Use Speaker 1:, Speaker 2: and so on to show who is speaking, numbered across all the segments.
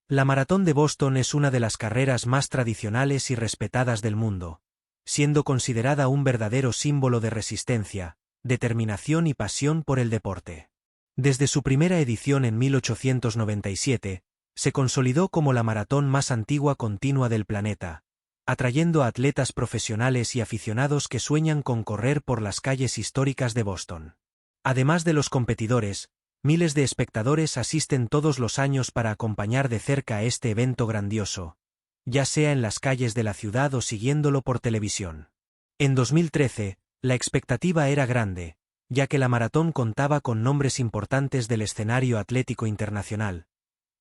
Speaker 1: La Maratón de Boston es una de las carreras más tradicionales y respetadas del mundo, siendo considerada un verdadero símbolo de resistencia, determinación y pasión por el deporte. Desde su primera edición en 1897, se consolidó como la maratón más antigua continua del planeta, atrayendo a atletas profesionales y aficionados que sueñan con correr por las calles históricas de Boston. Además de los competidores, miles de espectadores asisten todos los años para acompañar de cerca este evento grandioso, ya sea en las calles de la ciudad o siguiéndolo por televisión. En 2013, la expectativa era grande, ya que la maratón contaba con nombres importantes del escenario atlético internacional,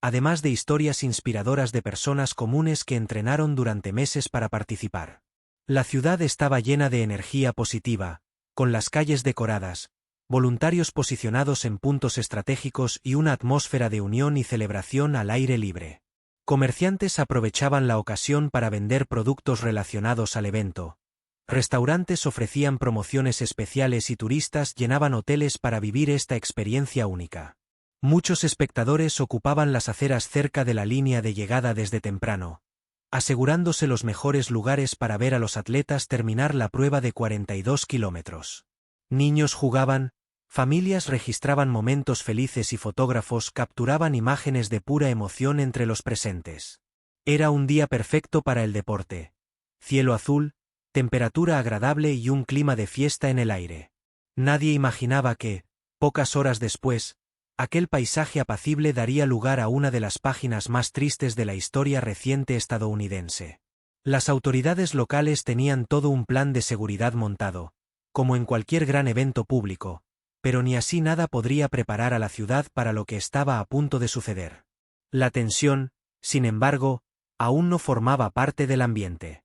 Speaker 1: además de historias inspiradoras de personas comunes que entrenaron durante meses para participar. La ciudad estaba llena de energía positiva, con las calles decoradas, voluntarios posicionados en puntos estratégicos y una atmósfera de unión y celebración al aire libre. Comerciantes aprovechaban la ocasión para vender productos relacionados al evento. Restaurantes ofrecían promociones especiales y turistas llenaban hoteles para vivir esta experiencia única. Muchos espectadores ocupaban las aceras cerca de la línea de llegada desde temprano, asegurándose los mejores lugares para ver a los atletas terminar la prueba de 42 kilómetros. Niños jugaban, familias registraban momentos felices y fotógrafos capturaban imágenes de pura emoción entre los presentes. Era un día perfecto para el deporte. Cielo azul, temperatura agradable y un clima de fiesta en el aire. Nadie imaginaba que, pocas horas después, aquel paisaje apacible daría lugar a una de las páginas más tristes de la historia reciente estadounidense. Las autoridades locales tenían todo un plan de seguridad montado, como en cualquier gran evento público, pero ni así nada podría preparar a la ciudad para lo que estaba a punto de suceder. La tensión, sin embargo, aún no formaba parte del ambiente.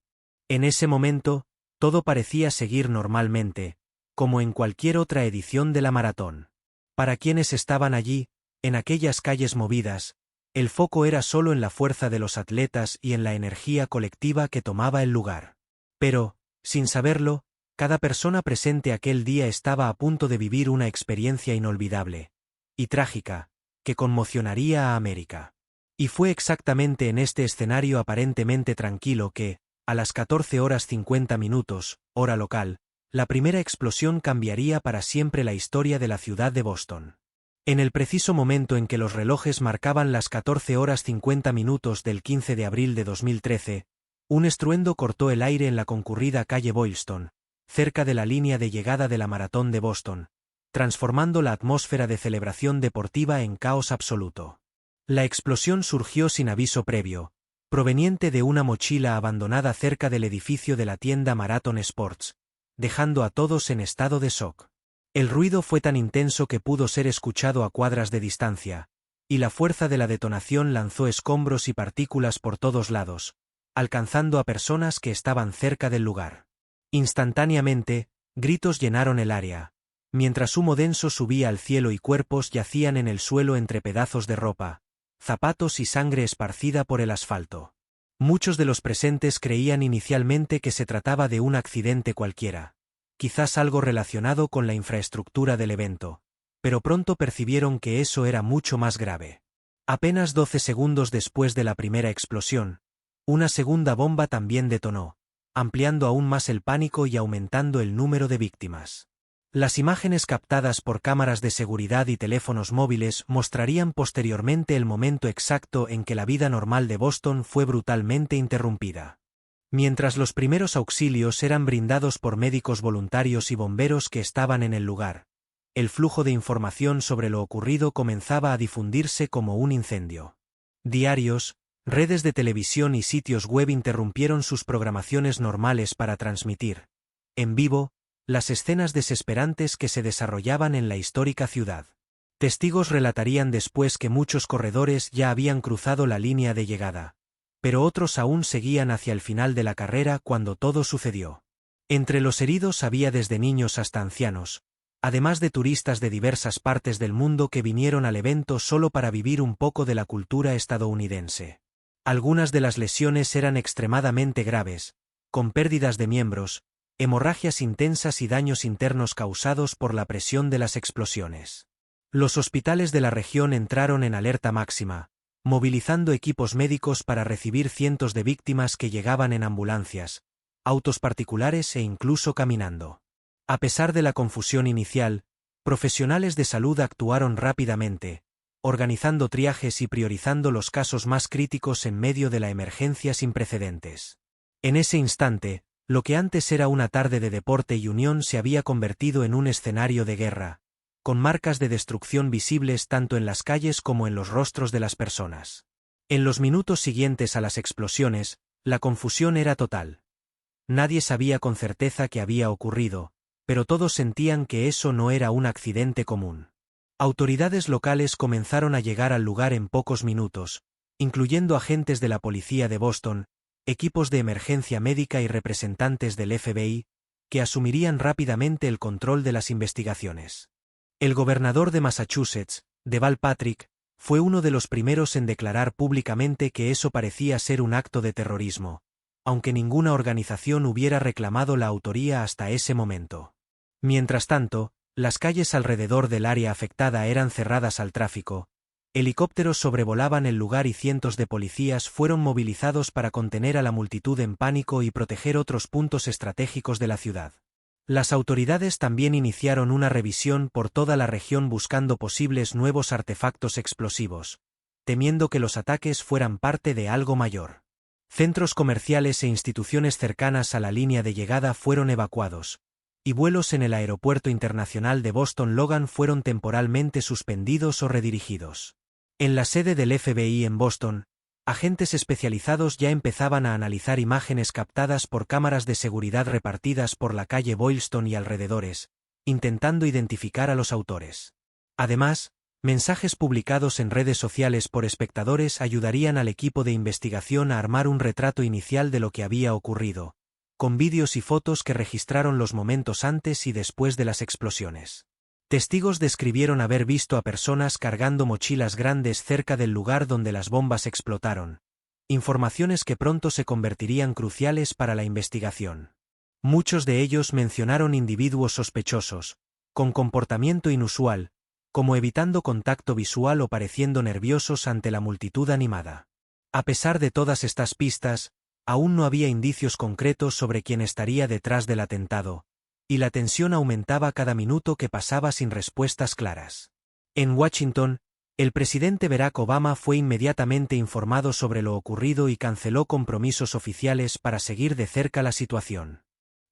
Speaker 1: En ese momento, todo parecía seguir normalmente, como en cualquier otra edición de la maratón. Para quienes estaban allí, en aquellas calles movidas, el foco era solo en la fuerza de los atletas y en la energía colectiva que tomaba el lugar. Pero, sin saberlo, cada persona presente aquel día estaba a punto de vivir una experiencia inolvidable y trágica, que conmocionaría a América. Y fue exactamente en este escenario aparentemente tranquilo que, a las 14:50, hora local, la primera explosión cambiaría para siempre la historia de la ciudad de Boston. En el preciso momento en que los relojes marcaban las 14:50 del 15 de abril de 2013, un estruendo cortó el aire en la concurrida calle Boylston, cerca de la línea de llegada de la maratón de Boston, transformando la atmósfera de celebración deportiva en caos absoluto. La explosión surgió sin aviso previo, proveniente de una mochila abandonada cerca del edificio de la tienda Marathon Sports, dejando a todos en estado de shock. El ruido fue tan intenso que pudo ser escuchado a cuadras de distancia, y la fuerza de la detonación lanzó escombros y partículas por todos lados, alcanzando a personas que estaban cerca del lugar. Instantáneamente, gritos llenaron el área, mientras humo denso subía al cielo y cuerpos yacían en el suelo entre pedazos de ropa, zapatos y sangre esparcida por el asfalto. Muchos de los presentes creían inicialmente que se trataba de un accidente cualquiera, quizás algo relacionado con la infraestructura del evento, pero pronto percibieron que eso era mucho más grave. Apenas 12 segundos después de la primera explosión, una segunda bomba también detonó, ampliando aún más el pánico y aumentando el número de víctimas. Las imágenes captadas por cámaras de seguridad y teléfonos móviles mostrarían posteriormente el momento exacto en que la vida normal de Boston fue brutalmente interrumpida. Mientras los primeros auxilios eran brindados por médicos voluntarios y bomberos que estaban en el lugar, el flujo de información sobre lo ocurrido comenzaba a difundirse como un incendio. Diarios, redes de televisión y sitios web interrumpieron sus programaciones normales para transmitir, en vivo, las escenas desesperantes que se desarrollaban en la histórica ciudad. Testigos relatarían después que muchos corredores ya habían cruzado la línea de llegada, pero otros aún seguían hacia el final de la carrera cuando todo sucedió. Entre los heridos había desde niños hasta ancianos, además de turistas de diversas partes del mundo que vinieron al evento solo para vivir un poco de la cultura estadounidense. Algunas de las lesiones eran extremadamente graves, con pérdidas de miembros, hemorragias intensas y daños internos causados por la presión de las explosiones. Los hospitales de la región entraron en alerta máxima, movilizando equipos médicos para recibir cientos de víctimas que llegaban en ambulancias, autos particulares e incluso caminando. A pesar de la confusión inicial, profesionales de salud actuaron rápidamente, organizando triajes y priorizando los casos más críticos en medio de la emergencia sin precedentes. En ese instante, lo que antes era una tarde de deporte y unión se había convertido en un escenario de guerra, con marcas de destrucción visibles tanto en las calles como en los rostros de las personas. En los minutos siguientes a las explosiones, la confusión era total. Nadie sabía con certeza qué había ocurrido, pero todos sentían que eso no era un accidente común. Autoridades locales comenzaron a llegar al lugar en pocos minutos, incluyendo agentes de la policía de Boston, equipos de emergencia médica y representantes del FBI, que asumirían rápidamente el control de las investigaciones. El gobernador de Massachusetts, Deval Patrick, fue uno de los primeros en declarar públicamente que eso parecía ser un acto de terrorismo, aunque ninguna organización hubiera reclamado la autoría hasta ese momento. Mientras tanto, las calles alrededor del área afectada eran cerradas al tráfico, helicópteros sobrevolaban el lugar y cientos de policías fueron movilizados para contener a la multitud en pánico y proteger otros puntos estratégicos de la ciudad. Las autoridades también iniciaron una revisión por toda la región buscando posibles nuevos artefactos explosivos, temiendo que los ataques fueran parte de algo mayor. Centros comerciales e instituciones cercanas a la línea de llegada fueron evacuados, y vuelos en el Aeropuerto Internacional de Boston Logan fueron temporalmente suspendidos o redirigidos. En la sede del FBI en Boston, agentes especializados ya empezaban a analizar imágenes captadas por cámaras de seguridad repartidas por la calle Boylston y alrededores, intentando identificar a los autores. Además, mensajes publicados en redes sociales por espectadores ayudarían al equipo de investigación a armar un retrato inicial de lo que había ocurrido, con vídeos y fotos que registraron los momentos antes y después de las explosiones. Testigos describieron haber visto a personas cargando mochilas grandes cerca del lugar donde las bombas explotaron, informaciones que pronto se convertirían cruciales para la investigación. Muchos de ellos mencionaron individuos sospechosos, con comportamiento inusual, como evitando contacto visual o pareciendo nerviosos ante la multitud animada. A pesar de todas estas pistas, aún no había indicios concretos sobre quién estaría detrás del atentado, y la tensión aumentaba cada minuto que pasaba sin respuestas claras. En Washington, el presidente Barack Obama fue inmediatamente informado sobre lo ocurrido y canceló compromisos oficiales para seguir de cerca la situación.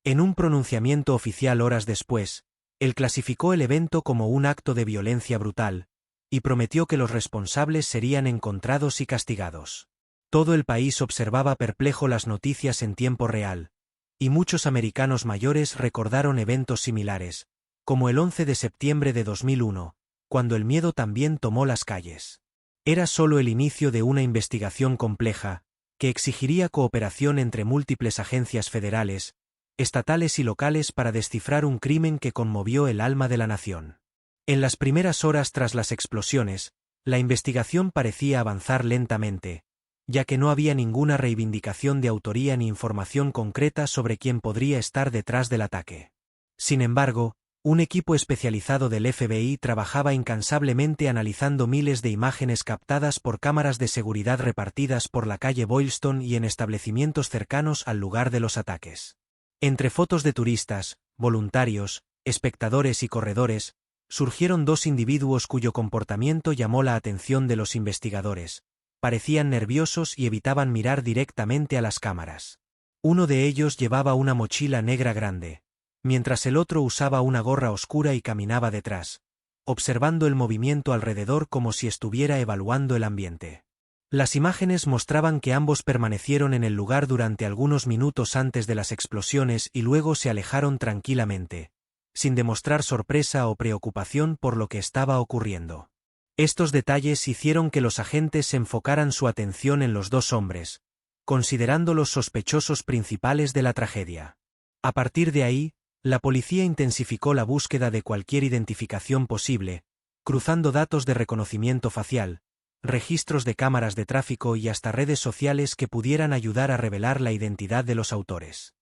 Speaker 1: En un pronunciamiento oficial horas después, él clasificó el evento como un acto de violencia brutal, y prometió que los responsables serían encontrados y castigados. Todo el país observaba perplejo las noticias en tiempo real, y muchos americanos mayores recordaron eventos similares, como el 11 de septiembre de 2001, cuando el miedo también tomó las calles. Era solo el inicio de una investigación compleja, que exigiría cooperación entre múltiples agencias federales, estatales y locales para descifrar un crimen que conmovió el alma de la nación. En las primeras horas tras las explosiones, la investigación parecía avanzar lentamente, ya que no había ninguna reivindicación de autoría ni información concreta sobre quién podría estar detrás del ataque. Sin embargo, un equipo especializado del FBI trabajaba incansablemente analizando miles de imágenes captadas por cámaras de seguridad repartidas por la calle Boylston y en establecimientos cercanos al lugar de los ataques. Entre fotos de turistas, voluntarios, espectadores y corredores, surgieron dos individuos cuyo comportamiento llamó la atención de los investigadores. Parecían nerviosos y evitaban mirar directamente a las cámaras. Uno de ellos llevaba una mochila negra grande, mientras el otro usaba una gorra oscura y caminaba detrás, observando el movimiento alrededor como si estuviera evaluando el ambiente. Las imágenes mostraban que ambos permanecieron en el lugar durante algunos minutos antes de las explosiones y luego se alejaron tranquilamente, sin demostrar sorpresa o preocupación por lo que estaba ocurriendo. Estos detalles hicieron que los agentes enfocaran su atención en los dos hombres, considerándolos sospechosos principales de la tragedia. A partir de ahí, la policía intensificó la búsqueda de cualquier identificación posible, cruzando datos de reconocimiento facial, registros de cámaras de tráfico y hasta redes sociales que pudieran ayudar a revelar la identidad de los autores.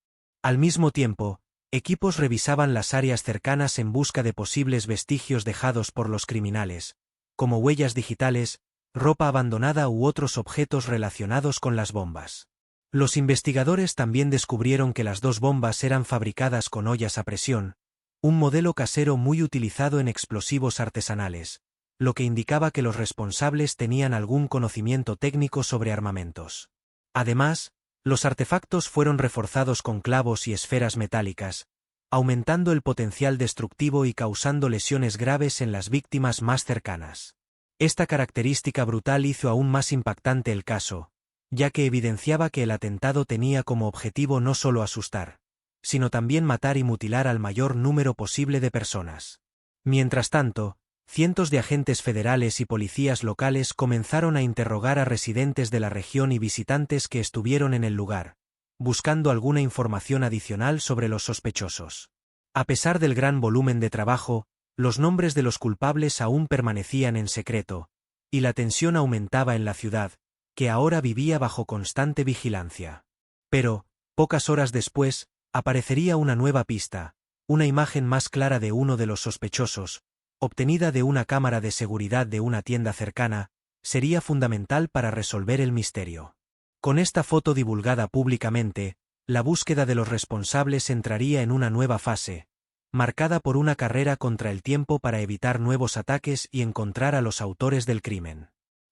Speaker 1: Al mismo tiempo, equipos revisaban las áreas cercanas en busca de posibles vestigios dejados por los criminales, como huellas digitales, ropa abandonada u otros objetos relacionados con las bombas. Los investigadores también descubrieron que las dos bombas eran fabricadas con ollas a presión, un modelo casero muy utilizado en explosivos artesanales, lo que indicaba que los responsables tenían algún conocimiento técnico sobre armamentos. Además, los artefactos fueron reforzados con clavos y esferas metálicas, aumentando el potencial destructivo y causando lesiones graves en las víctimas más cercanas. Esta característica brutal hizo aún más impactante el caso, ya que evidenciaba que el atentado tenía como objetivo no solo asustar, sino también matar y mutilar al mayor número posible de personas. Mientras tanto, cientos de agentes federales y policías locales comenzaron a interrogar a residentes de la región y visitantes que estuvieron en el lugar, buscando alguna información adicional sobre los sospechosos. A pesar del gran volumen de trabajo, los nombres de los culpables aún permanecían en secreto, y la tensión aumentaba en la ciudad, que ahora vivía bajo constante vigilancia. Pero, pocas horas después, aparecería una nueva pista, una imagen más clara de uno de los sospechosos, obtenida de una cámara de seguridad de una tienda cercana, sería fundamental para resolver el misterio. Con esta foto divulgada públicamente, la búsqueda de los responsables entraría en una nueva fase, marcada por una carrera contra el tiempo para evitar nuevos ataques y encontrar a los autores del crimen.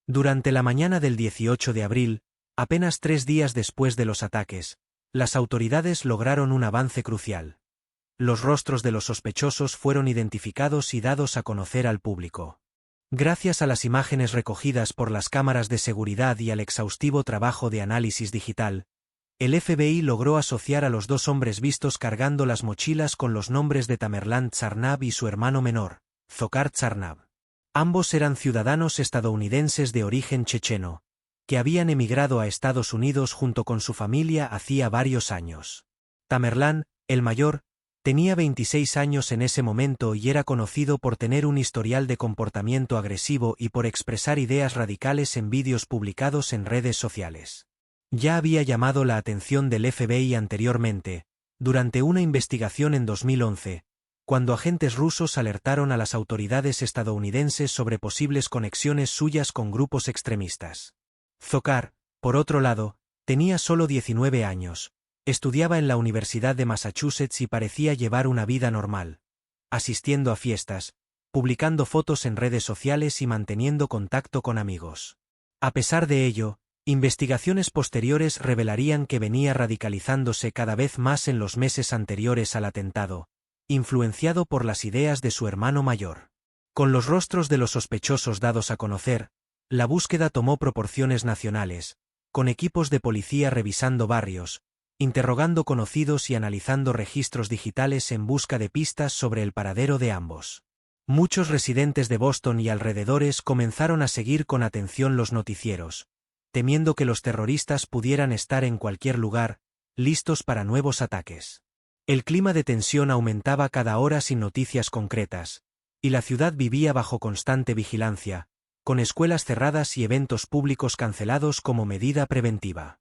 Speaker 1: Durante la mañana del 18 de abril, apenas 3 días después de los ataques, las autoridades lograron un avance crucial. Los rostros de los sospechosos fueron identificados y dados a conocer al público. Gracias a las imágenes recogidas por las cámaras de seguridad y al exhaustivo trabajo de análisis digital, el FBI logró asociar a los dos hombres vistos cargando las mochilas con los nombres de Tamerlan Tsarnaev y su hermano menor, Dzhokhar Tsarnaev. Ambos eran ciudadanos estadounidenses de origen checheno, que habían emigrado a Estados Unidos junto con su familia hacía varios años. Tamerlan, el mayor, tenía 26 años en ese momento y era conocido por tener un historial de comportamiento agresivo y por expresar ideas radicales en vídeos publicados en redes sociales. Ya había llamado la atención del FBI anteriormente, durante una investigación en 2011, cuando agentes rusos alertaron a las autoridades estadounidenses sobre posibles conexiones suyas con grupos extremistas. Dzhokhar, por otro lado, tenía solo 19 años, estudiaba en la Universidad de Massachusetts y parecía llevar una vida normal, asistiendo a fiestas, publicando fotos en redes sociales y manteniendo contacto con amigos. A pesar de ello, investigaciones posteriores revelarían que venía radicalizándose cada vez más en los meses anteriores al atentado, influenciado por las ideas de su hermano mayor. Con los rostros de los sospechosos dados a conocer, la búsqueda tomó proporciones nacionales, con equipos de policía revisando barrios, interrogando conocidos y analizando registros digitales en busca de pistas sobre el paradero de ambos. Muchos residentes de Boston y alrededores comenzaron a seguir con atención los noticieros, temiendo que los terroristas pudieran estar en cualquier lugar, listos para nuevos ataques. El clima de tensión aumentaba cada hora sin noticias concretas, y la ciudad vivía bajo constante vigilancia, con escuelas cerradas y eventos públicos cancelados como medida preventiva.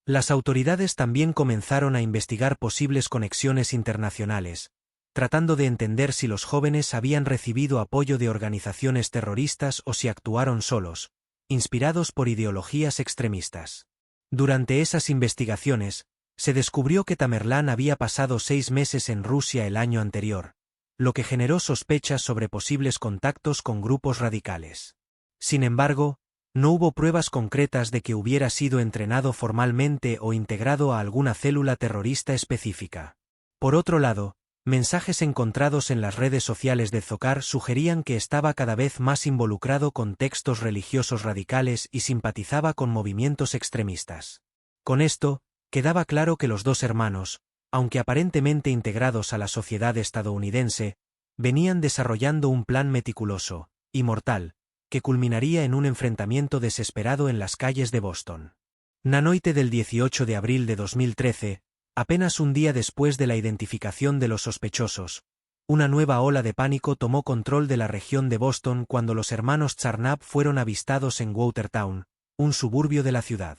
Speaker 1: Las autoridades también comenzaron a investigar posibles conexiones internacionales, tratando de entender si los jóvenes habían recibido apoyo de organizaciones terroristas o si actuaron solos, inspirados por ideologías extremistas. Durante esas investigaciones, se descubrió que Tamerlan había pasado 6 meses en Rusia el año anterior, lo que generó sospechas sobre posibles contactos con grupos radicales. Sin embargo, no hubo pruebas concretas de que hubiera sido entrenado formalmente o integrado a alguna célula terrorista específica. Por otro lado, mensajes encontrados en las redes sociales de Dzhokhar sugerían que estaba cada vez más involucrado con textos religiosos radicales y simpatizaba con movimientos extremistas. Con esto, quedaba claro que los dos hermanos, aunque aparentemente integrados a la sociedad estadounidense, venían desarrollando un plan meticuloso y mortal, que culminaría en un enfrentamiento desesperado en las calles de Boston. La noche del 18 de abril de 2013, apenas un día después de la identificación de los sospechosos, una nueva ola de pánico tomó control de la región de Boston cuando los hermanos Tsarnaev fueron avistados en Watertown, un suburbio de la ciudad.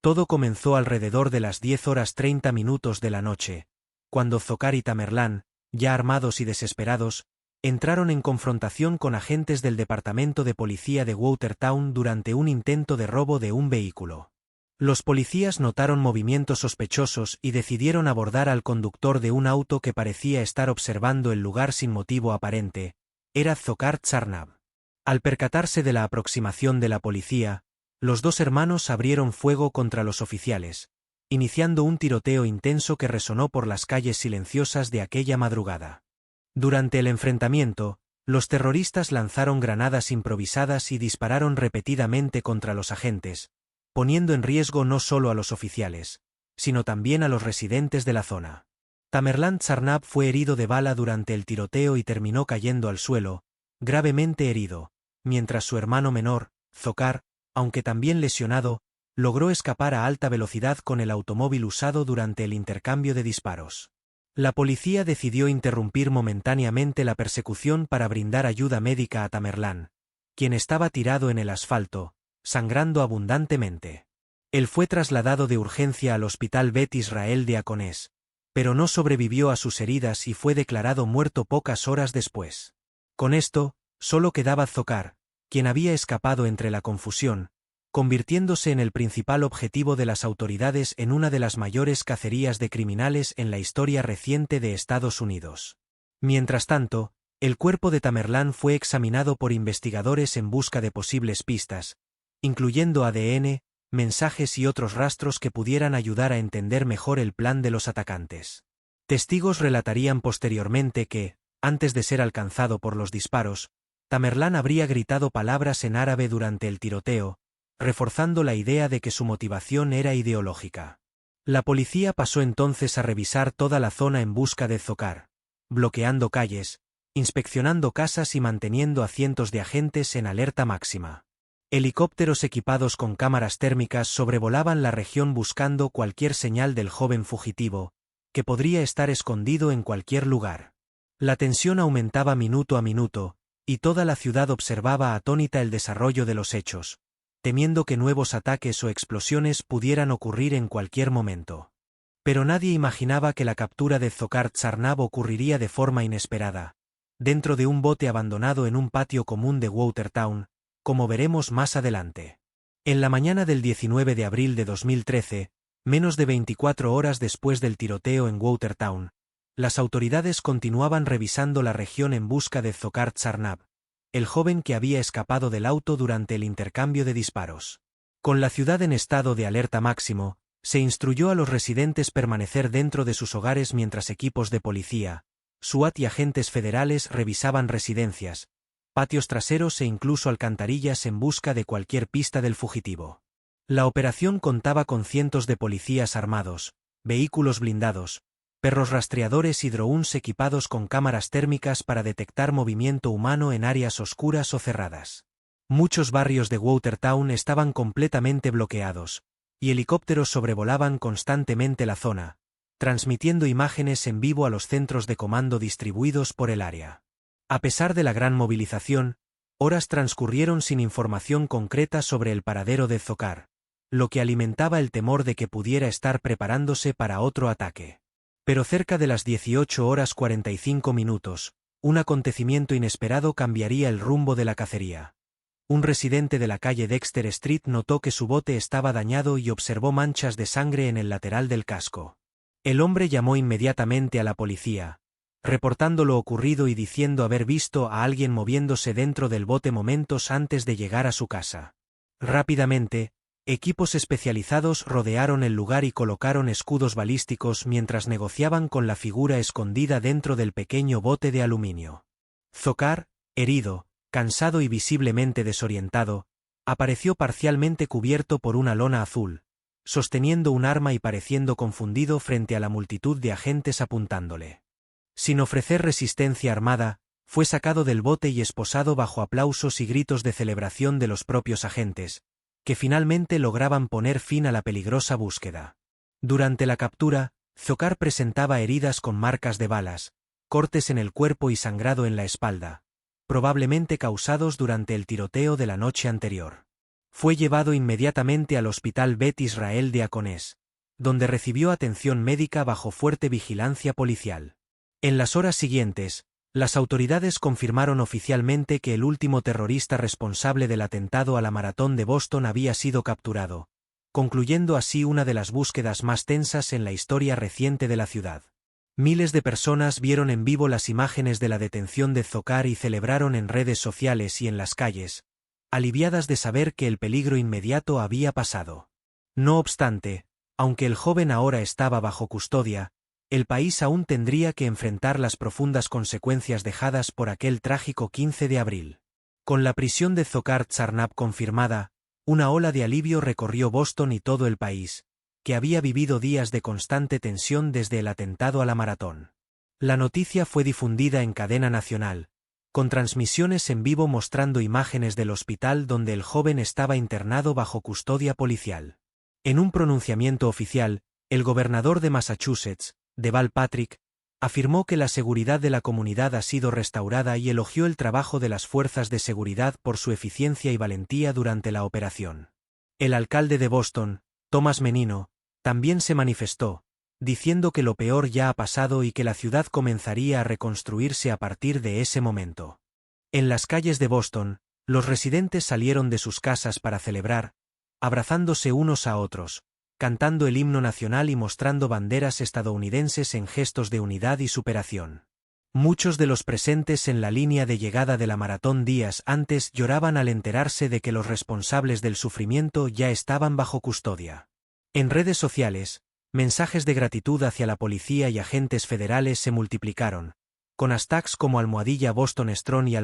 Speaker 1: Todo comenzó alrededor de las 10:30 de la noche, cuando Dzhokhar y Tamerlan, ya armados y desesperados, entraron en confrontación con agentes del Departamento de Policía de Watertown durante un intento de robo de un vehículo. Los policías notaron movimientos sospechosos y decidieron abordar al conductor de un auto que parecía estar observando el lugar sin motivo aparente. Era Dzhokhar Tsarnaev. Al percatarse de la aproximación de la policía, los dos hermanos abrieron fuego contra los oficiales, iniciando un tiroteo intenso que resonó por las calles silenciosas de aquella madrugada. Durante el enfrentamiento, los terroristas lanzaron granadas improvisadas y dispararon repetidamente contra los agentes, poniendo en riesgo no solo a los oficiales, sino también a los residentes de la zona. Tamerlan Tsarnaev fue herido de bala durante el tiroteo y terminó cayendo al suelo, gravemente herido, mientras su hermano menor, Dzhokhar, aunque también lesionado, logró escapar a alta velocidad con el automóvil usado durante el intercambio de disparos. La policía decidió interrumpir momentáneamente la persecución para brindar ayuda médica a Tamerlan, quien estaba tirado en el asfalto, sangrando abundantemente. Él fue trasladado de urgencia al Hospital Bet Israel de Aconés, pero no sobrevivió a sus heridas y fue declarado muerto pocas horas después. Con esto, solo quedaba Dzhokhar, quien había escapado entre la confusión, convirtiéndose en el principal objetivo de las autoridades en una de las mayores cacerías de criminales en la historia reciente de Estados Unidos. Mientras tanto, el cuerpo de Tamerlan fue examinado por investigadores en busca de posibles pistas, incluyendo ADN, mensajes y otros rastros que pudieran ayudar a entender mejor el plan de los atacantes. Testigos relatarían posteriormente que, antes de ser alcanzado por los disparos, Tamerlan habría gritado palabras en árabe durante el tiroteo, reforzando la idea de que su motivación era ideológica. La policía pasó entonces a revisar toda la zona en busca de Dzhokhar, bloqueando calles, inspeccionando casas y manteniendo a cientos de agentes en alerta máxima. Helicópteros equipados con cámaras térmicas sobrevolaban la región buscando cualquier señal del joven fugitivo, que podría estar escondido en cualquier lugar. La tensión aumentaba minuto a minuto, y toda la ciudad observaba atónita el desarrollo de los hechos, temiendo que nuevos ataques o explosiones pudieran ocurrir en cualquier momento. Pero nadie imaginaba que la captura de Dzhokhar Tsarnaev ocurriría de forma inesperada, dentro de un bote abandonado en un patio común de Watertown, como veremos más adelante. En la mañana del 19 de abril de 2013, menos de 24 horas después del tiroteo en Watertown, las autoridades continuaban revisando la región en busca de Dzhokhar Tsarnaev, el joven que había escapado del auto durante el intercambio de disparos. Con la ciudad en estado de alerta máximo, se instruyó a los residentes permanecer dentro de sus hogares mientras equipos de policía, SWAT y agentes federales revisaban residencias, patios traseros e incluso alcantarillas en busca de cualquier pista del fugitivo. La operación contaba con cientos de policías armados, vehículos blindados, perros rastreadores y drones equipados con cámaras térmicas para detectar movimiento humano en áreas oscuras o cerradas. Muchos barrios de Watertown estaban completamente bloqueados, y helicópteros sobrevolaban constantemente la zona, transmitiendo imágenes en vivo a los centros de comando distribuidos por el área. A pesar de la gran movilización, horas transcurrieron sin información concreta sobre el paradero de Dzhokhar, lo que alimentaba el temor de que pudiera estar preparándose para otro ataque. Pero cerca de las 18:45, un acontecimiento inesperado cambiaría el rumbo de la cacería. Un residente de la calle Dexter Street notó que su bote estaba dañado y observó manchas de sangre en el lateral del casco. El hombre llamó inmediatamente a la policía, reportando lo ocurrido y diciendo haber visto a alguien moviéndose dentro del bote momentos antes de llegar a su casa. Rápidamente, equipos especializados rodearon el lugar y colocaron escudos balísticos mientras negociaban con la figura escondida dentro del pequeño bote de aluminio. Dzhokhar, herido, cansado y visiblemente desorientado, apareció parcialmente cubierto por una lona azul, sosteniendo un arma y pareciendo confundido frente a la multitud de agentes apuntándole. Sin ofrecer resistencia armada, fue sacado del bote y esposado bajo aplausos y gritos de celebración de los propios agentes, que finalmente lograban poner fin a la peligrosa búsqueda. Durante la captura, Dzhokhar presentaba heridas con marcas de balas, cortes en el cuerpo y sangrado en la espalda, probablemente causados durante el tiroteo de la noche anterior. Fue llevado inmediatamente al Hospital Bet Israel de Aconés, donde recibió atención médica bajo fuerte vigilancia policial. En las horas siguientes, Las autoridades confirmaron oficialmente que el último terrorista responsable del atentado a la maratón de Boston había sido capturado, concluyendo así una de las búsquedas más tensas en la historia reciente de la ciudad. Miles de personas vieron en vivo las imágenes de la detención de Dzhokhar y celebraron en redes sociales y en las calles, aliviadas de saber que el peligro inmediato había pasado. No obstante, aunque el joven ahora estaba bajo custodia, el país aún tendría que enfrentar las profundas consecuencias dejadas por aquel trágico 15 de abril. Con la prisión de Dzhokhar Tsarnaev confirmada, una ola de alivio recorrió Boston y todo el país, que había vivido días de constante tensión desde el atentado a la maratón. La noticia fue difundida en cadena nacional, con transmisiones en vivo mostrando imágenes del hospital donde el joven estaba internado bajo custodia policial. En un pronunciamiento oficial, el gobernador de Massachusetts, Deval Patrick, afirmó que la seguridad de la comunidad ha sido restaurada y elogió el trabajo de las fuerzas de seguridad por su eficiencia y valentía durante la operación. El alcalde de Boston, Thomas Menino, también se manifestó, diciendo que lo peor ya ha pasado y que la ciudad comenzaría a reconstruirse a partir de ese momento. En las calles de Boston, los residentes salieron de sus casas para celebrar, abrazándose unos a otros, cantando el himno nacional y mostrando banderas estadounidenses en gestos de unidad y superación. Muchos de los presentes en la línea de llegada de la maratón días antes lloraban al enterarse de que los responsables del sufrimiento ya estaban bajo custodia. En redes sociales, mensajes de gratitud hacia la policía y agentes federales se multiplicaron, con hashtags como #Boston Strong y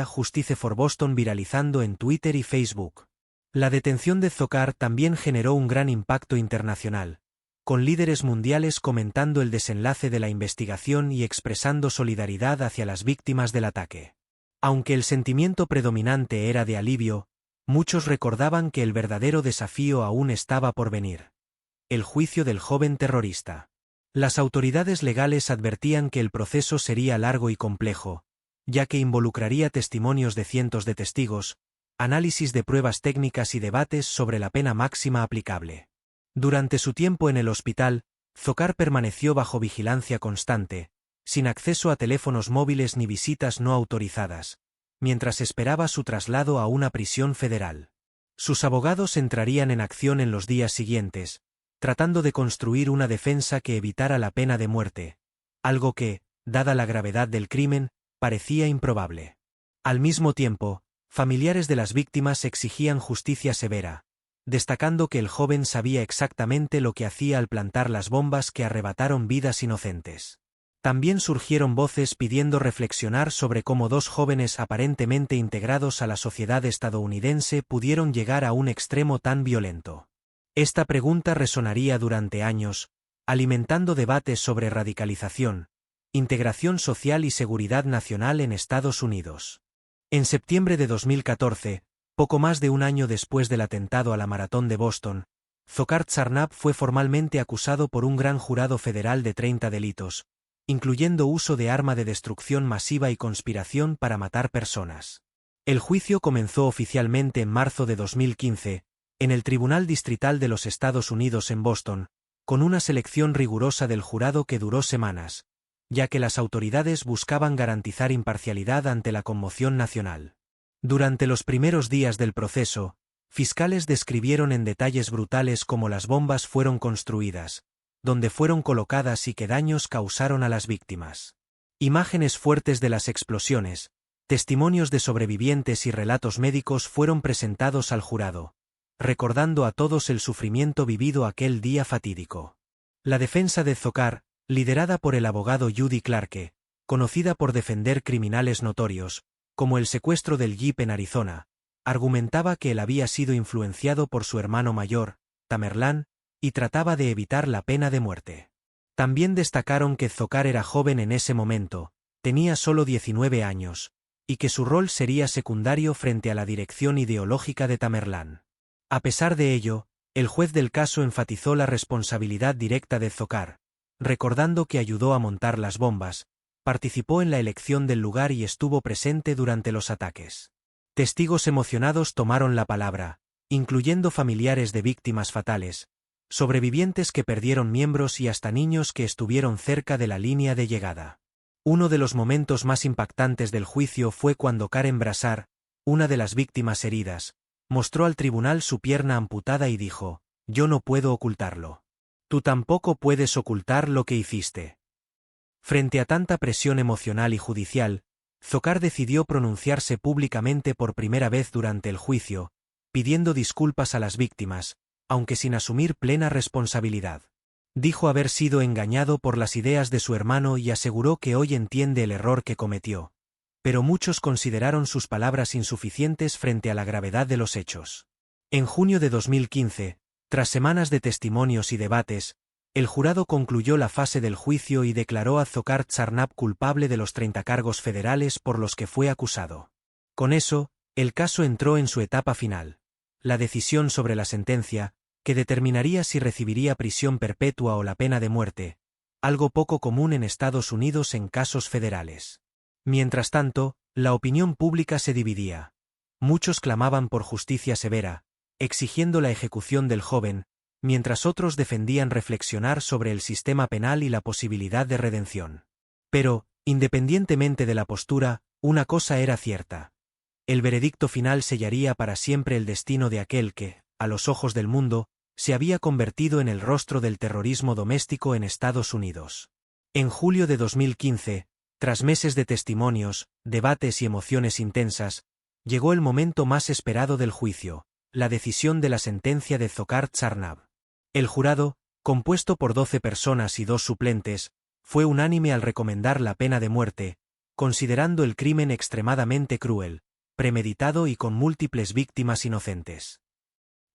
Speaker 1: #Justice for Boston viralizando en Twitter y Facebook. La detención de Dzhokhar también generó un gran impacto internacional, con líderes mundiales comentando el desenlace de la investigación y expresando solidaridad hacia las víctimas del ataque. Aunque el sentimiento predominante era de alivio, muchos recordaban que el verdadero desafío aún estaba por venir: el juicio del joven terrorista. Las autoridades legales advertían que el proceso sería largo y complejo, ya que involucraría testimonios de cientos de testigos, análisis de pruebas técnicas y debates sobre la pena máxima aplicable. Durante su tiempo en el hospital, Dzhokhar permaneció bajo vigilancia constante, sin acceso a teléfonos móviles ni visitas no autorizadas, mientras esperaba su traslado a una prisión federal. Sus abogados entrarían en acción en los días siguientes, tratando de construir una defensa que evitara la pena de muerte, algo que, dada la gravedad del crimen, parecía improbable. Al mismo tiempo, familiares de las víctimas exigían justicia severa, destacando que el joven sabía exactamente lo que hacía al plantar las bombas que arrebataron vidas inocentes. También surgieron voces pidiendo reflexionar sobre cómo dos jóvenes aparentemente integrados a la sociedad estadounidense pudieron llegar a un extremo tan violento. Esta pregunta resonaría durante años, alimentando debates sobre radicalización, integración social y seguridad nacional en Estados Unidos. En septiembre de 2014, poco más de un año después del atentado a la maratón de Boston, Dzhokhar Tsarnaev fue formalmente acusado por un gran jurado federal de 30 delitos, incluyendo uso de arma de destrucción masiva y conspiración para matar personas. El juicio comenzó oficialmente en marzo de 2015, en el Tribunal Distrital de los Estados Unidos en Boston, con una selección rigurosa del jurado que duró semanas, ya que las autoridades buscaban garantizar imparcialidad ante la conmoción nacional. Durante los primeros días del proceso, fiscales describieron en detalles brutales cómo las bombas fueron construidas, dónde fueron colocadas y qué daños causaron a las víctimas. Imágenes fuertes de las explosiones, testimonios de sobrevivientes y relatos médicos fueron presentados al jurado, recordando a todos el sufrimiento vivido aquel día fatídico. La defensa de Dzhokhar, liderada por el abogado Judy Clarke, conocida por defender criminales notorios, como el secuestro del Jeep en Arizona, argumentaba que él había sido influenciado por su hermano mayor, Tamerlán, y trataba de evitar la pena de muerte. También destacaron que Dzhokhar era joven en ese momento, tenía solo 19 años, y que su rol sería secundario frente a la dirección ideológica de Tamerlán. A pesar de ello, el juez del caso enfatizó la responsabilidad directa de Dzhokhar, recordando que ayudó a montar las bombas, participó en la elección del lugar y estuvo presente durante los ataques. Testigos emocionados tomaron la palabra, incluyendo familiares de víctimas fatales, sobrevivientes que perdieron miembros y hasta niños que estuvieron cerca de la línea de llegada. Uno de los momentos más impactantes del juicio fue cuando Karen Brassard, una de las víctimas heridas, mostró al tribunal su pierna amputada y dijo: «Yo no puedo ocultarlo. Tú tampoco puedes ocultar lo que hiciste». Frente a tanta presión emocional y judicial, Dzhokhar decidió pronunciarse públicamente por primera vez durante el juicio, pidiendo disculpas a las víctimas, aunque sin asumir plena responsabilidad. Dijo haber sido engañado por las ideas de su hermano y aseguró que hoy entiende el error que cometió. Pero muchos consideraron sus palabras insuficientes frente a la gravedad de los hechos. En junio de 2015, tras semanas de testimonios y debates, el jurado concluyó la fase del juicio y declaró a Dzhokhar Tsarnaev culpable de los 30 cargos federales por los que fue acusado. Con eso, el caso entró en su etapa final. La decisión sobre la sentencia, que determinaría si recibiría prisión perpetua o la pena de muerte, algo poco común en Estados Unidos en casos federales. Mientras tanto, la opinión pública se dividía. Muchos clamaban por justicia severa, exigiendo la ejecución del joven, mientras otros defendían reflexionar sobre el sistema penal y la posibilidad de redención. Pero, independientemente de la postura, una cosa era cierta. El veredicto final sellaría para siempre el destino de aquel que, a los ojos del mundo, se había convertido en el rostro del terrorismo doméstico en Estados Unidos. En julio de 2015, tras meses de testimonios, debates y emociones intensas, llegó el momento más esperado del juicio, la decisión de la sentencia de Dzhokhar Tsarnaev. El jurado, compuesto por 12 personas y 2 suplentes, fue unánime al recomendar la pena de muerte, considerando el crimen extremadamente cruel, premeditado y con múltiples víctimas inocentes.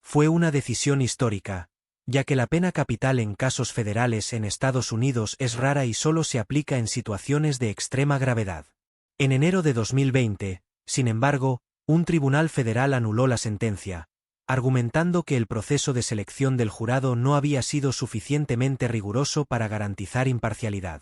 Speaker 1: Fue una decisión histórica, ya que la pena capital en casos federales en Estados Unidos es rara y solo se aplica en situaciones de extrema gravedad. En enero de 2020, sin embargo, un tribunal federal anuló la sentencia, argumentando que el proceso de selección del jurado no había sido suficientemente riguroso para garantizar imparcialidad.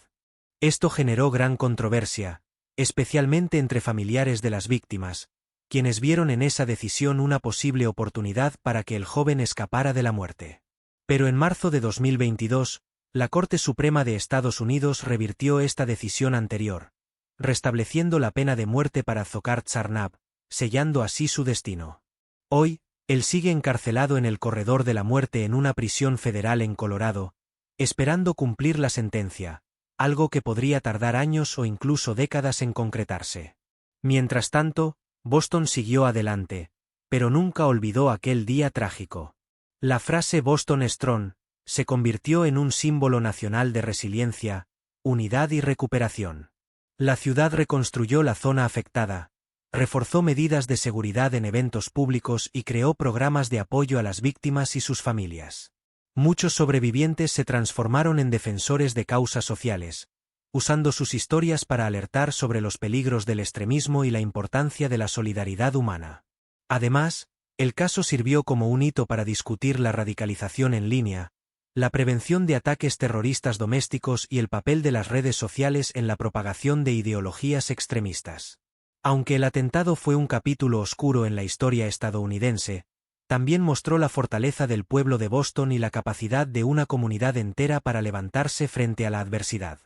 Speaker 1: Esto generó gran controversia, especialmente entre familiares de las víctimas, quienes vieron en esa decisión una posible oportunidad para que el joven escapara de la muerte. Pero en marzo de 2022, la Corte Suprema de Estados Unidos revirtió esta decisión anterior, restableciendo la pena de muerte para Dzhokhar Tsarnaev, sellando así su destino. Hoy, él sigue encarcelado en el corredor de la muerte en una prisión federal en Colorado, esperando cumplir la sentencia, algo que podría tardar años o incluso décadas en concretarse. Mientras tanto, Boston siguió adelante, pero nunca olvidó aquel día trágico. La frase Boston Strong se convirtió en un símbolo nacional de resiliencia, unidad y recuperación. La ciudad reconstruyó la zona afectada, reforzó medidas de seguridad en eventos públicos y creó programas de apoyo a las víctimas y sus familias. Muchos sobrevivientes se transformaron en defensores de causas sociales, usando sus historias para alertar sobre los peligros del extremismo y la importancia de la solidaridad humana. Además, el caso sirvió como un hito para discutir la radicalización en línea, la prevención de ataques terroristas domésticos y el papel de las redes sociales en la propagación de ideologías extremistas. Aunque el atentado fue un capítulo oscuro en la historia estadounidense, también mostró la fortaleza del pueblo de Boston y la capacidad de una comunidad entera para levantarse frente a la adversidad.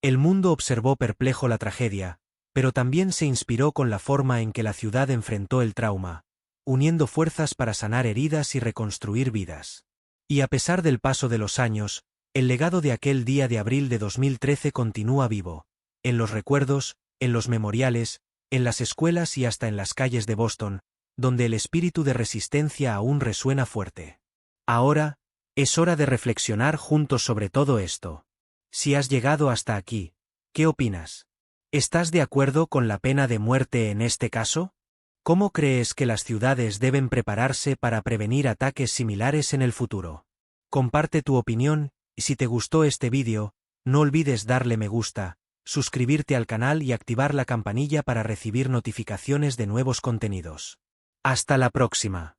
Speaker 1: El mundo observó perplejo la tragedia, pero también se inspiró con la forma en que la ciudad enfrentó el trauma, uniendo fuerzas para sanar heridas y reconstruir vidas. Y a pesar del paso de los años, el legado de aquel día de abril de 2013 continúa vivo, en los recuerdos, en los memoriales, en las escuelas y hasta en las calles de Boston, donde el espíritu de resistencia aún resuena fuerte. Ahora, es hora de reflexionar juntos sobre todo esto. Si has llegado hasta aquí, ¿qué opinas? ¿Estás de acuerdo con la pena de muerte en este caso? ¿Cómo crees que las ciudades deben prepararse para prevenir ataques similares en el futuro? Comparte tu opinión, y si te gustó este vídeo, no olvides darle me gusta, suscribirte al canal y activar la campanilla para recibir notificaciones de nuevos contenidos. Hasta la próxima.